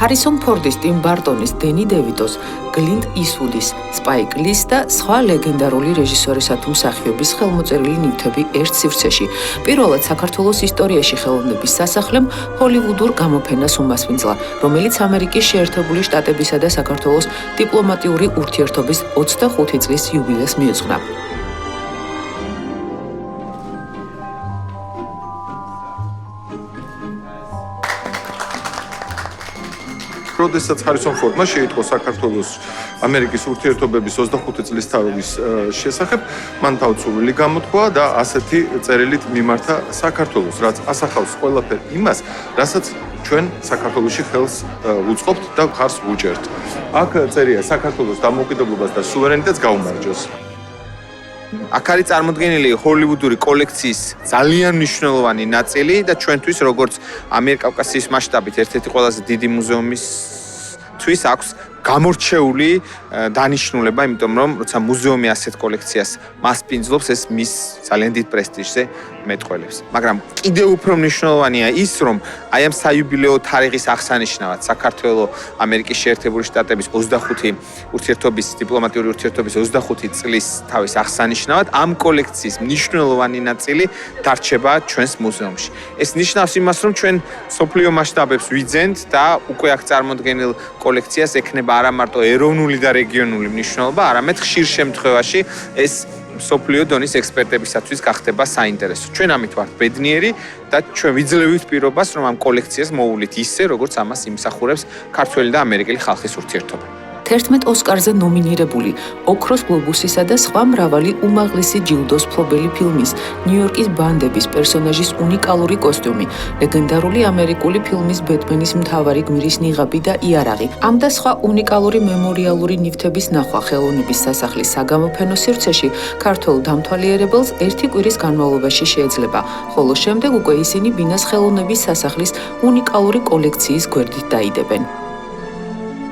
ჰარისონ ფორდის, ტიმ ბარტონის, დენი დევიტოს, გლინტ ისტვუდის, სპაიკ ლის და სხვა ლეგენდარული რეჟისორისა თუ მსახიობის ხელმოწერილი ნივთები ერთ სივრცეში. პირველად საქართველოს ისტორიაში ხელოვნების სასახლემ ჰოლივუდურ გამოფენას უმასპინძლა, რომელიც ამერიკის შეერთებული შტატებისა და საქართველოს დიპლომატიური ურთიერთობის 25 წლის იუბილეს მიეძღვნა. როდესაც ჰარისონ ფორდმა შეიტყო საქართველოს ამერიკის ურთიერთობების 25 წლის თავის შესახებ, მან თავწურვილი გამოთქვა და ასეთი წერილით მიმართა საქართველოს, რაც ასახავს ყველაფერ იმას, რასაც ჩვენ საქართველოში ხელს უწყობთ და მხარს ვუჭერთ. აქ წერია საქართველოს დამოუკიდებლობას და სუვერენიტეტს გაუმარჯოს. აქ არის წარმოდგენილი ჰოლივუდური კოლექციის ძალიან მნიშვნელოვანი ნაწილი და ჩვენთვის როგორც ამიერკავკასიის მასშტაბით ერთ-ერთი ყველაზე დიდი მუზეუმისთვის აქვს გამორჩეული დანიშნულება, იმიტომ რომ როცა მუზეუმი ასეთ კოლექციას მასპინძლობს, ეს მის ძალიან დიდ პრესტიჟზე მეტყველებს. მაგრამ კიდევ უფრო მნიშვნელოვანია ის, რომ აი ამ საიუბილეო თარიღის აღსანიშნავად საქართველოს ამერიკის შეერთებული შტატების 25 ურთიერთობის დიპლომატიური ურთიერთობის 25 წლის თავის აღსანიშნავად ამ კოლექციის მნიშვნელოვანი ნაწილი დარჩება ჩვენს მუზეუმში. ეს ნიშნავს იმას, რომ ჩვენ სოფლიო მასშტაბებს ვიძენთ და უკვე აქ წარმოდგენილ კოლექციას ექნება არა მარტო ეროვნული და რეგიონული მნიშვნელობა, არამედ ხშირ შემთხვევაში ეს სოფლიო დონის ექსპერტებისათვის გახდება საინტერესო. ჩვენ ამით ვართ ბედნიერი და ჩვენ ვიძლევით პირობას, რომ ამ კოლექციას მოვულით ისე, როგორც ამას იმსახურებს ქართველი და ამერიკელი ხალხის ურთიერთობა. 11 ოსკარზე ნომინირებული, ოქროს გლობუსისა და სხვა მრავალი უმაღლესი ჯილდოს მფლობელი ფილმის, ნიუ-იორკის ბანდების პერსონაჟის უნიკალური კოსტიუმი, ლეგენდარული ამერიკული ფილმის ბეტმენის მთავარი გმირის ნიღაბი და იარაღი. ამ და სხვა უნიკალური მემორიალური ნივთების ნახვა ხელოვნების სასახლის საგამოფენო სივრცეში ქართველ დამთვალიერებელს ერთი კვირის განმავლობაში შეეძლება, ხოლო შემდეგ უკვე ისინი ბინას ხელოვნების სასახლის უნიკალური კოლექციის გვერდით დაიდებენ.